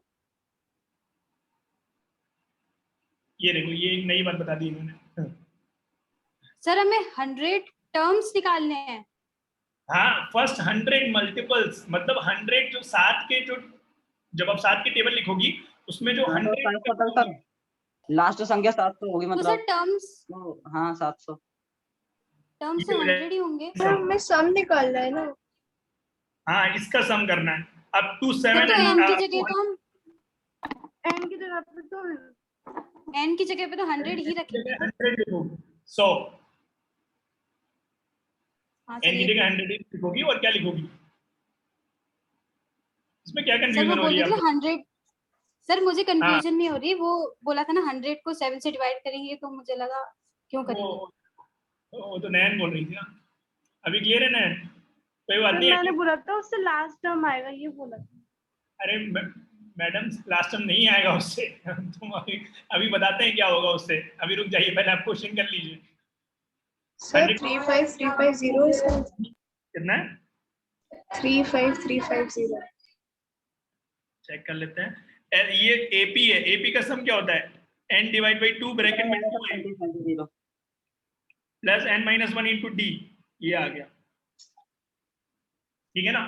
ये देखो, ये एक नई बात बता दी इन्होंने। सर हमें 100 टर्म्स निकालने हैं। हाँ, फर्स्ट 100 मल्टीपल्स, मतलब 100 जो 7 के, जो जब आप 7 की टेबल लिखोगी उसमें जो 100 लास्ट संख्या 700 होगी, तो मतलब सर टर्म्स, तो हाँ 700 टर्म्स तो 100 ही होंगे। सर हमें सम निकालना है ना। हाँ, इसका सम करना है अप टू सर 7 तो n की जगह तो हम n की जगह पे तो n की जगह पे तो 100 ही रखेंगे। 100 लिखोगी, 100 हाँ n की सर, जगह 100 लिखोगी, और क्या लिखोगी? इसमें क्या सर वो कंफ्यूजन हो बोल रही रहे है थे आपको? 100। सर मुझे कंफ्यूजन नहीं हो रही, वो बोला था ना 100 को 7 से डिवाइड करेंगे, तो मुझे लगा क्यों करेंगे। वो तो नैन बोल रही थी ना, अभी क्लियर है नैन? कोई बात नहीं मैंने है। बोला था उससे लास्ट टर्म आएगा, ये बोला था। अरे मैडम, लास्ट टाइम नहीं आएगा उससे। तुम अभी बताते हैं क्या होगा उससे, अभी रुक जाइए, पहले आप क्वेश्चन कर लीजिए। सर 35350 है सर। कितना है? 35350। चेक कर लेते हैं। ये एपी है, एपी का सम क्या होता है? n डिवाइड बाई 2 ब्रैकेट में 2 plus n minus 1 into D, ये आ गया, ठीक है ना।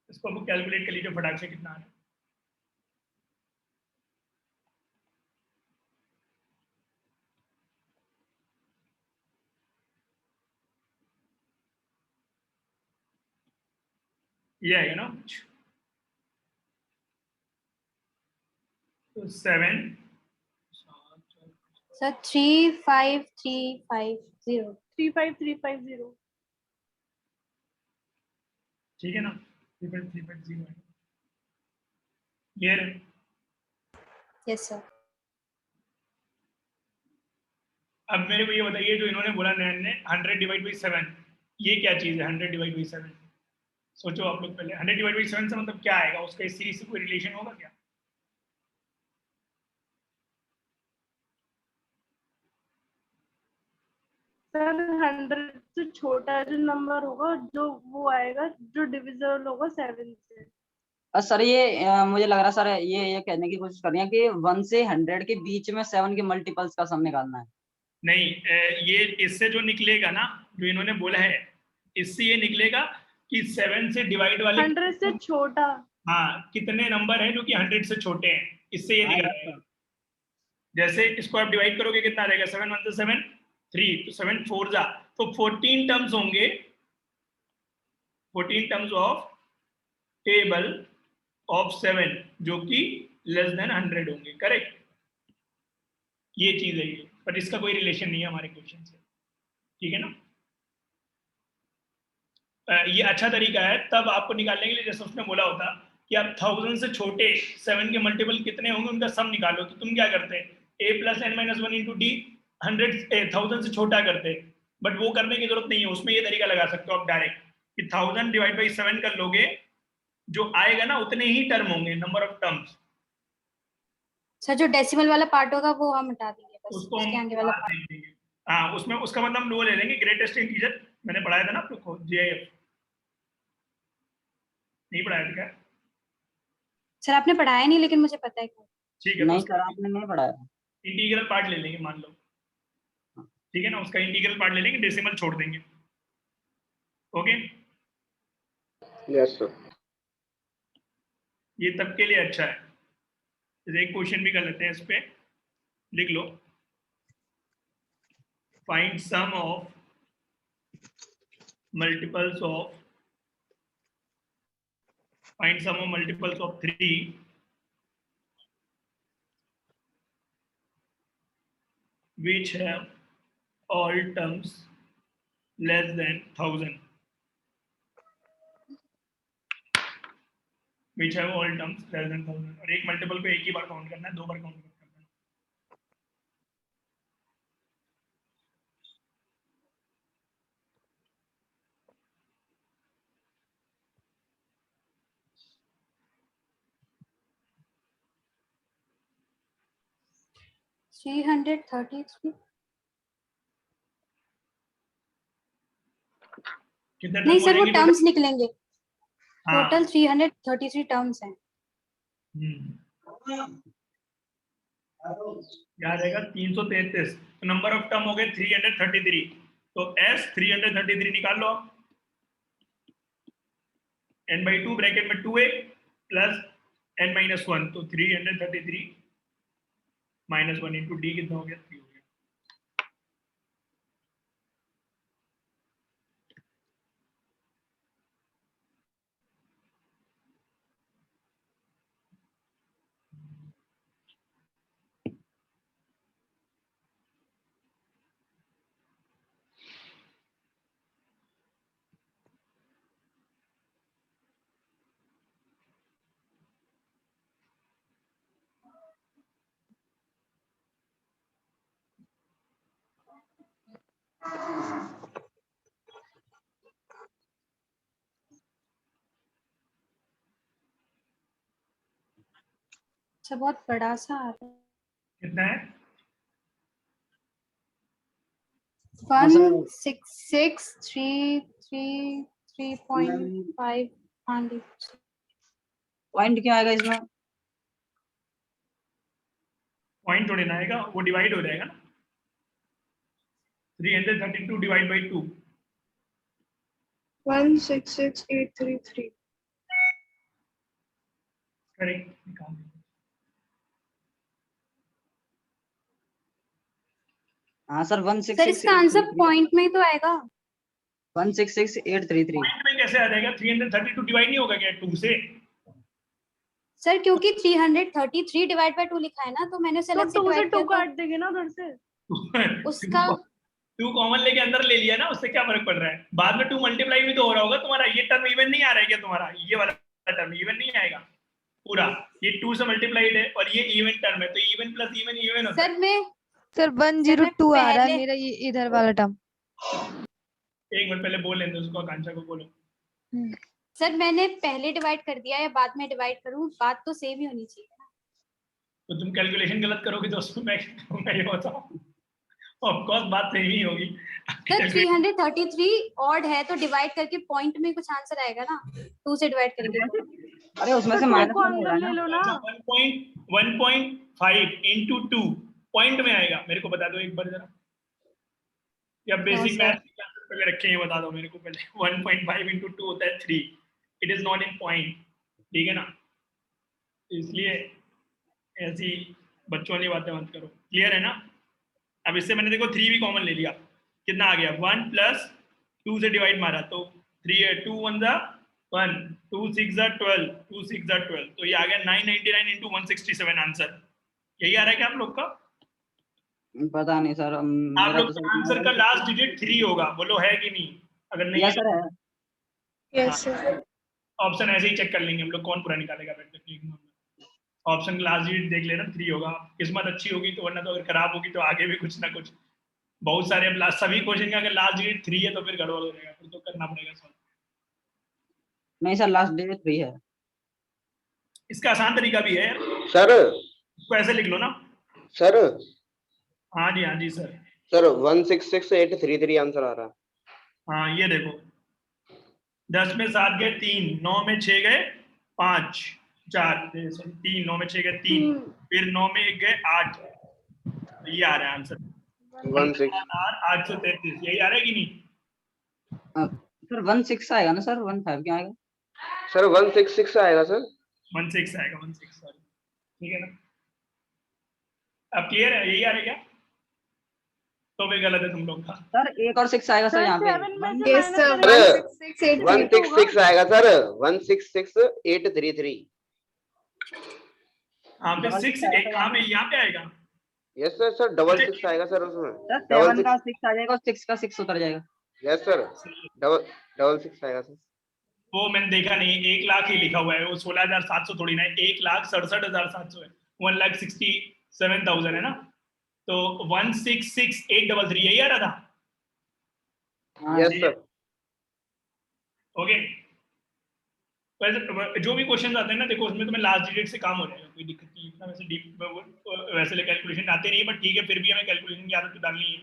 इसको हम कैलकुलेट कर लीजिए फटाक से, कितना आ रहा है। ये आएगा ना, तो 7 सर 35350 35350 ठीक है ना, 35350 है, क्लियर है? Yes sir. अब मेरे को ये बताइए, जो इन्होंने बोला नैन ने 100 डिवाइड बाई 7, ये क्या चीज़ है 100 डिवाइड बाई 7? सोचो आप लोग पहले, 100 डिवाइड बाई 7 से मतलब क्या आएगा, उसका इस सीरीज से कोई रिलेशन होगा क्या? सर 100 से छोटा जो नंबर होगा जो वो आएगा जो डिविजिबल होगा 7 से। सर ये मुझे लग रहा है सर ये कहने की कोशिश कर रही है कि 1 से 100 के बीच में 7 के मल्टीपल्स का सम निकालना है। नहीं, ये इससे जो निकलेगा ना, जो इन्होंने बोला है, इससे ये निकलेगा कि 7 से डिवाइड वाले 100 से छोटा। हाँ, कितने नंबर हैं जो कि 100 से छोटे हैं, इससे ये निकल आएगा। जैसे इसको आप डिवाइड करोगे कितना आ जाएगा, 7 1 से 7 3, तो 7 4 जा, तो 14 टर्म्स होंगे, 14 टर्म्स ऑफ टेबल ऑफ 7 जो कि लेस देन 100 होंगे, करेक्ट? ये चीज है ये, पर इसका कोई रिलेशन नहीं है हमारे क्वेश्चन से, ठीक है ना? ये अच्छा तरीका है तब आपको निकालने के लिए, जैसे उसने बोला होता कि आप 1000 से छोटे 7 के मल्टीपल कितने होंगे उनका सम निकालो, तो तुम क्या करते हैं, a + n-1 × d 1000 से छोटा करते, बट वो करने की जरूरत नहीं है, उसमें ये तरीका लगा सकते हो आप डायरेक्ट कि 1000 डिवाइड बाई 7 कर लोगे, जो आएगा ना उतने ही टर्म होंगे, नंबर ऑफ टर्म्स। सर जो डेसिमल वाला पार्ट होगा वो हम हटा देंगे, बस उसको उसके हम आगे वाला बात पार्ट। नहीं देंगे। हाँ, उसमें उसका मतलब हम वो ले लेंगे ग्रेटेस्ट इंटीजर, मैंने पढ़ाया था ना आप लोग को, GIF नहीं पढ़ाया था क्या? सर आपने पढ़ाया नहीं लेकिन मुझे पता है क्या। ठीक है, तो नहीं उसका सर आपने नहीं पढ़ाया। इंटीग्रल पार्ट ले लेंगे मान लो, ठीक है ना, उसका इंटीग्रल पार्ट ले लेंगे, डेसिमल छोड़ देंगे, ओके? Yes sir. ये तब के लिए अच्छा है। जैसे एक क्वेश्चन भी कर लेते हैं, इस पे लिख लो, find sum of multiples of, find sum of multiples of 3 which have all terms less than 1000, which have all terms less than 1000, और एक मल्टीपल पे एक ही बार काउंट करना है, 2 बार काउंट करना है। 333 कितने नहीं term सर वो बनेंगे टर्म्स निकलेंगे, हाँ, टोटल 333 टर्म्स हैं। क्या रहेगा 333, तो नंबर ऑफ टर्म हो गए 333, तो S 333 निकाल लो आप, n/2 ब्रैकेट में 2a प्लस n-1, तो 333 -1 इंटू d कितना हो गया, 3 हो गया। अच्छा बहुत बड़ा सा आ रहा है। कितना है? 16633.5 पॉइंट क्यों आएगा इसमें? पॉइंट थोड़ी ना आएगा, वो डिवाइड हो जाएगा ना, 332 डिवाइड बाई 2, 166833. करेक्ट, निकाल दो। हाँ सर सर इसका आंसर पॉइंट में ही तो आएगा। 166833। पॉइंट में कैसे आ जाएगा, 332 डिवाइड नहीं होगा क्या 2 से? सर क्योंकि 333 डिवाइड बाय 2 लिखा है ना, तो मैंने तो सेलेक्ट से 2 से डिवाइड 2 किया। काट देंगे ना उधर से। उसका 2 कॉमन लेके अंदर ले लिया ना, उससे क्या फर्क पड़ रहा है? बाद में 2 मल्टीप्लाई भी तो हो रहा होगा तुम्हारा। ये टर्म इवन नहीं आ रहा है क्या तुम्हारा? ये वाला टर्म इवन नहीं आएगा पूरा, ये 2 से मल्टीप्लाइड है और ये इवन टर्म है, तो इवन प्लस इवन इवन होता है। सर मैं सर 102 आ रहा है पहले- मेरा ये इधर वाला टर्म। एक मिनट पहले बोल लेते उसको, आकांक्षा को बोलो। सर मैंने पहले डिवाइड कर दिया या बाद में डिवाइड करूं, बात तो सेम ही होनी चाहिए। तो तुम कैलकुलेशन गलत करोगे दोस्तों, मैं ये बताऊं, ऑफ कोर्स बात सही ही होगी। सर 333 ऑड है तो डिवाइड करके पॉइंट में कुछ आंसर आएगा ना, 2 से डिवाइड करेंगे तो। अरे उसमें से तो माइनस को हो रहा अंदर है ले ना। लो ना। 1.5 इंटू 2 पॉइंट में आएगा। मेरे को बता दो एक बार जरा, या बेसिक sir. मैथ की क्लासेस पे रखे हैं, बता दो मेरे को पहले। 1.5 इंटू 2 होता है 3, it is not in point, ठीक है ना? इसलिए ऐसी बच्चों वाली बातें मत करो, क्लियर है ना? अब इससे मैंने देखो 3 भी कॉमन ले लिया, कितना आ गया? 1 प्लस 2 से डिवाइड मारा तो 3 है, 2 1 जा 1, 2 6 जा 12, 2 6 जा 12, तो ये आ गया 999 इंटू 167 आंसर। यही आ रहा है क्या आप लोग का? पता नहीं सर, आप मेरा लोग तो का आंसर का लास्ट डिजिट 3 होगा, बोलो है कि नहीं? अगर नहीं यस सर है। Yes, sir. ऑप्शन ऐसे ही चेक कर लेंगे हम लोग, कौन पूरा निकालेगा बेटर ठीक। ऑप्शन का लास्ट डिजिट देख लेना 3 होगा, किस्मत अच्छी होगी तो, वरना तो अगर खराब होगी तो आगे भी कुछ ना कुछ बहुत सारे। अब सभी क्वेश्चन का अगर लास्ट डिजिट 3 है तो फिर गड़बड़ हो जाएगा, फिर तो करना पड़ेगा सॉल्व। नहीं सर, लास्ट डिजिट 3 है। इसका आसान तरीका भी है सर। इसको ऐसे लिख लो ना। सर। हाँ जी सर। सर 166833 आंसर आ रहा है। हाँ ये देखो, 10 में 7 गए 3, 9 में 6 गए 5, 4 3, 9 में 6 गए 3, फिर 9 में 1 गए 8, तो ये आ रहा है आंसर 833। यही आ रहा है कि नहीं? सर 16 आएगा ना सर, 15 क्या आएगा? सर 166 आएगा सर। 16 आएगा, 16 सॉरी, ठीक है ना? अब क्लियर है? यही आ रहा है क्या? तो भी गलत है तुम लोग का। सर 1 और 6 आएगा सर यहाँ पे। Yes, sir. Sir, 16683. 166 आएगा सर, 166833। हाँ फिर 6 एक कहाँ में यहाँ पे आएगा? Yes sir. सर 66 आएगा सर उसमें। सर 7 का 6 आ जाएगा और 6 का 6 उतर जाएगा। यस सर, 66 आएगा सर। वो मैंने देखा नहीं, 1 लाख ही लिखा हुआ है, वो 16,700 थोड़ी ना है, 1,67,700 है, 1,67,000 है ना, तो 166,833 यही आ रहा था। Yes sir. ओके, वैसे जो भी क्वेश्चन आते हैं ना, देखो उसमें तुम्हें लास्ट डिजिट से काम हो जाएगा, कोई दिक्कत नहीं। इतना वैसे डीप वैसे कैलकुलेशन आते नहीं, बट ठीक है, फिर भी हमें कैलकुलेशन की आदत डालनी है,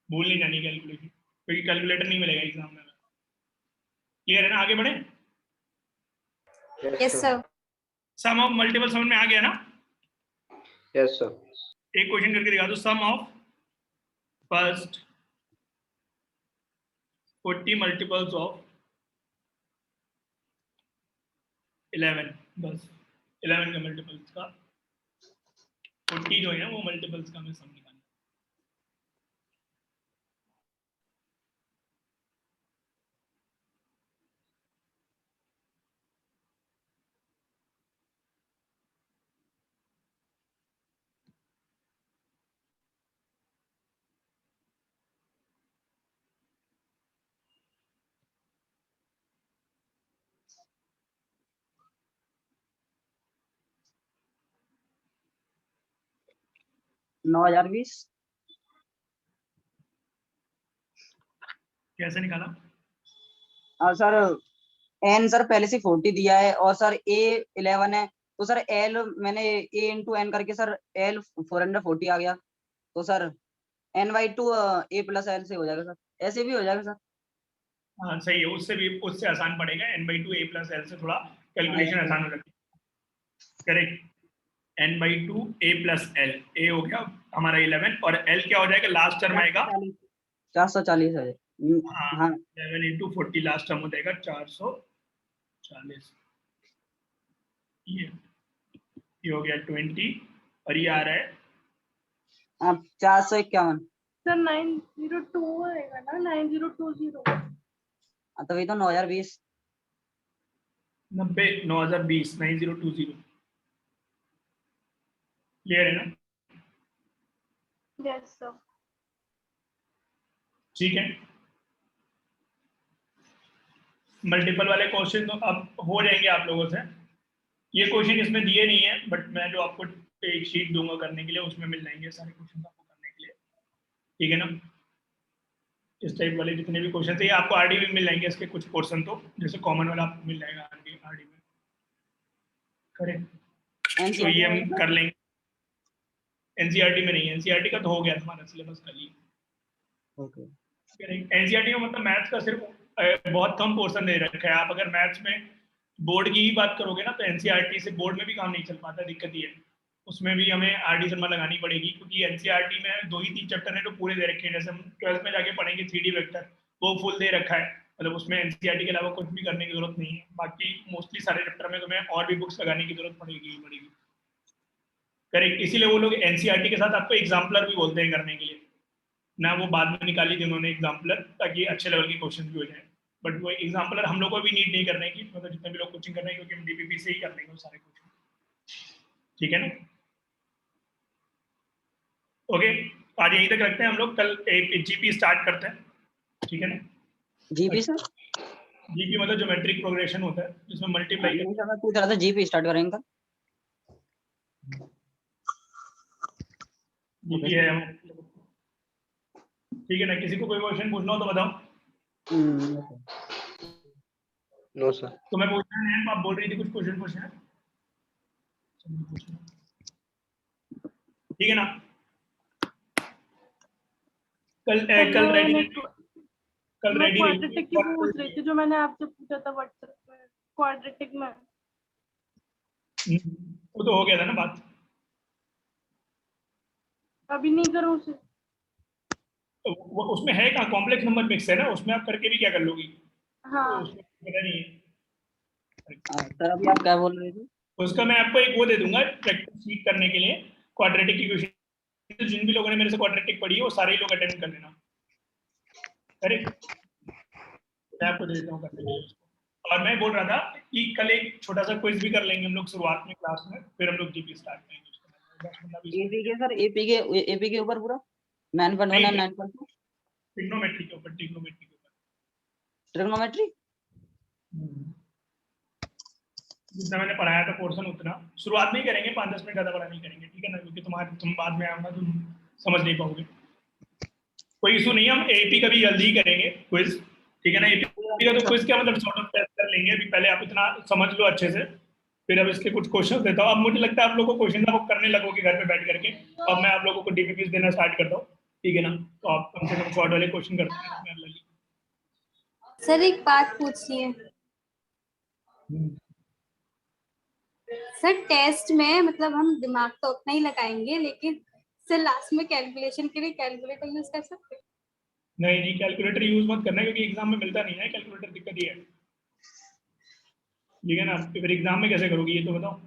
भूल नहीं जानी कैलकुलेशन, क्योंकि कैलकुलेटर नहीं मिलेगा एग्जाम में। क्लियर है ना? आगे बढ़े। Yes sir. Sum of multiple समझ में आ गया ना? Yes sir. एक क्वेश्चन करके दिखा दो। सम ऑफ फर्स्ट 40 मल्टीपल्स ऑफ 11, बस 11 का मल्टीपल्स का 40 जो है वो मल्टीपल्स का हमें सम निकालना। नौ 9,020। कैसे निकाला? और सर एन सर पहले से 40 दिया है और सर ए 11 है, तो सर एल मैंने ए इंटू एन करके सर एल 440 आ गया, तो सर n/2 ए प्लस एल से हो जाएगा सर, ऐसे भी हो जाएगा सर। हाँ सही है, उससे आसान पड़ेगा, n/2 a प्लस एल से थोड़ा कैलकुलेशन आसान हो जाती है। Correct, n/2 a plus L, A हो गया हमारा 11 और l क्या हो जाएगा? लास्ट टर्म आएगा 440 है। हाँ 11 इंटू 40 लास्ट टर्म हो जाएगा 440। ये हो गया 20 और ये आ रहा है 451। सर 902 आएगा ना, 9020। तो वही तो 9,020। 90,20 9020। क्लियर है ना? Yes sir. ठीक है, मल्टीपल वाले क्वेश्चन तो अब हो जाएंगे आप लोगों से। ये क्वेश्चन इसमें दिए नहीं है, बट मैं जो आपको एक शीट दूंगा करने के लिए उसमें मिल जाएंगे सारे क्वेश्चन आपको करने के लिए, ठीक है ना। इस टाइप वाले जितने भी क्वेश्चन थे आपको आरडी में मिल जाएंगे, इसके कुछ पोर्शन तो जैसे कॉमन वाला आपको मिल जाएगा आरडी में। करेक्ट, तो ये हम कर लेंगे। एनसीईआरटी में नहीं है, एनसीईआरटी का तो हो गया हमारा सिलेबस कर लिए। ओके, एनसीईआरटी में मतलब मैथ्स का सिर्फ बहुत कम पोर्शन दे रखा है। आप अगर मैथ्स में बोर्ड की ही बात करोगे ना तो एनसीईआरटी से बोर्ड में भी काम नहीं चल पाता, दिक्कत ये है। उसमें भी हमें आरडी शर्मा लगानी पड़ेगी, क्योंकि एनसीईआरटी में 2 ही 3 चैप्टर है जो पूरे दे रखे हैं। जैसे हम 12th में जाके पढ़ेंगे 3D वेक्टर, वो फुल दे रखा है, मतलब उसमें एनसीईआरटी के अलावा कुछ भी करने की जरूरत नहीं है। बाकी मोस्टली सारे चैप्टर में तुम्हें और भी बुक्स लगाने की जरूरत पड़ेगी। करेक्ट, इसीलिए वो लोग एनसीईआरटी के साथ आपको एग्जाम्पलर भी बोलते हैं करने के लिए ना। वो बाद में निकाली थी उन्होंने एग्जाम्पलर, ताकि अच्छे लेवल के क्वेश्चन भी हो जाए। बट वो एग्जाम्पलर हम लोग को भी नीड नहीं करने की, मतलब जितने भी लोग कोचिंग कर रहे हैं, क्योंकि हम डीपीपी से ही कर लेंगे सारे क्वेश्चन, ठीक है ना। ओके, आज यहीं तक रखते हैं हम लोग, कल जीपी स्टार्ट करते हैं, ठीक है ना। जीपी सर, जीपी मतलब ज्योमेट्रिक प्रोग्रेशन होता है, जिसमें मल्टीप्लाई नहीं सर मैं पूछ रहा था जीपी स्टार्ट करेंगे कल। जीपी है, ठीक है ना। किसी को कोई क्वेश्चन पूछना हो तो बताओ। No sir. तो मैं पूछना है, आप बोल रही थी कुछ क्वेश्चन पूछना है, ठीक है ना। कल रेडी, कल रेडी क्वाड्रेटिक की पूछ रही थी जो मैंने आपसे पूछा था व्हाट्सएप में, क्वाड्रेटिक में। वो तो हो गया था ना बात, अभी नहीं करो उसे। वो उसमें है कहाँ, कॉम्प्लेक्स नंबर मिक्स है ना, उसमें आप करके भी क्या कर लोगी। हाँ तो उसमें पता नहीं है। सर अभी आप क्या बोल रहे थे। उसका मैं आपको एक वो दे दूंगा प्रैक्टिस शीट करने के लिए, क्वाड्रेटिक इक्वेशन। जिन भी लोगों ने मेरे से क्वाड्रेटिक पढ़ी है वो सारे लोग अटेंड कर लेना। करेक्ट, मैं आपको दे देता हूँ करने के लिए उसको। और मैं बोल रहा था कि कल एक छोटा सा क्विज भी कर लेंगे हम लोग शुरुआत में क्लास में, फिर हम लोग जीपी स्टार्ट करेंगे। एपी के सर, एपी के ऊपर पूरा 9.1 और 9.2 ट्रिग्नोमेट्री के ऊपर, ट्रिग्नोमेट्री जितना मैंने पढ़ाया था पोर्शन उतना शुरुआत में ही करेंगे, 5-10 मिनट ज़्यादा बड़ा नहीं करेंगे, ठीक है ना, क्योंकि तुम बाद में आओगे तुम समझ नहीं पाओगे। कोई इशू नहीं है, हम एपी का भी जल्दी ही करेंगे क्विज, ठीक है ना। एपी का तो क्विज क्या मतलब सॉर्ट ऑफ टेस्ट कर लेंगे। अभी पहले आप इतना समझ लो अच्छे से, फिर अब इसके कुछ क्वेश्चन देता हूँ। अब मुझे लगता है आप लोगों को क्वेश्चन आप करने लगोगे घर पे बैठ करके। अब मैं आप लोगों को डीपीपी देना स्टार्ट करता हूँ, ठीक है ना। तो आप कम से कम शॉर्ट वाले क्वेश्चन करते हैं। सर एक बात पूछनी है सर, टेस्ट में मतलब हम दिमाग तो उतना ही लगाएंगे, लेकिन सर लास्ट में कैलकुलेशन के लिए कैलकुलेटर यूज कर सकते हैं? नहीं, कैलकुलेटर यूज मत करना, क्योंकि एग्जाम में मिलता नहीं है कैलकुलेटर, दिक्कत ये है, ठीक है ना। फिर एग्जाम में कैसे करोगी ये तो बताओ।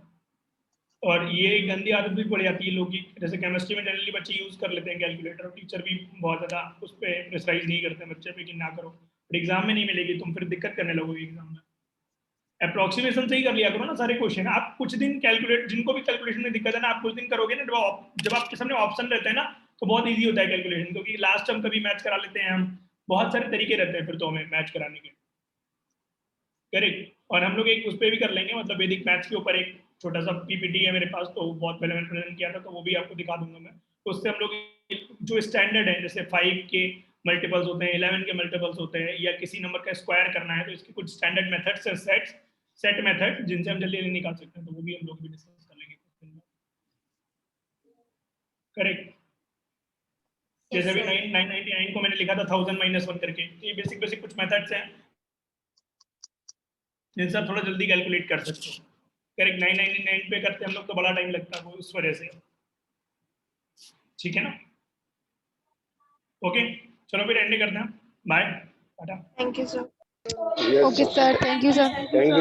और ये एक गंदी आदत भी पड़ जाती है लोग की, जैसे केमिस्ट्री में जनरली बच्चे यूज कर लेते हैं कैलकुलेटर, और टीचर भी बहुत ज्यादा उस पर प्रेशराइज नहीं करते हैं बच्चे पे कि ना करो, पर एग्जाम में नहीं मिलेगी, तुम फिर दिक्कत करने लगोगे एग्जाम में। अप्रोक्सीमेशन से ही कर लिया करो ना सारे क्वेश्चन। आप कुछ दिन कैलकुलेट, जिनको भी कैलकुलेशन में दिक्कत है ना, आप कुछ दिन करोगे ना, जब आपके सामने ऑप्शन रहते हैं ना तो बहुत ईजी होता है कैलकुलेशन, क्योंकि लास्ट टर्म कभी मैच करा लेते हैं हम, बहुत सारे तरीके रहते हैं फिर तो हमें मैच कराने के। करेक्ट, और हम लोग एक उस पर भी कर लेंगे, मतलब वैदिक मैथ्स के ऊपर एक छोटा सा पीपीटी है मेरे पास, तो बहुत पहले मैंने प्रेजेंट किया था, तो वो भी आपको दिखा दूंगा मैं। तो उससे हम लोग जो स्टैंडर्ड है, जैसे 5 के मल्टीपल्स होते हैं, 11 के मल्टीपल्स होते हैं, या किसी नंबर का स्क्वायर करना है, तो इसके कुछ स्टैंडर्ड मेथड्स है, सेट मेथड, जिनसे हम जल्दी निकाल सकते हैं, तो वो भी हम लोग भी डिस्कस कर लेंगे। करेक्ट, जैसे भी 999 को मैंने लिखा था 1000 - 1 करके, ये बेसिक कुछ मेथड्स हैं जिनसे आप थोड़ा जल्दी कैलकुलेट कर सकते हो। करेक्ट, 999 पे करते हम लोग तो बड़ा टाइम लगता है, वो उस वजह से, ठीक है ना। ओके, चलो फिर एंड करते हैं, बाय, टाटा। Thank you, sir. Okay, sir. Thank you, sir. Thank you.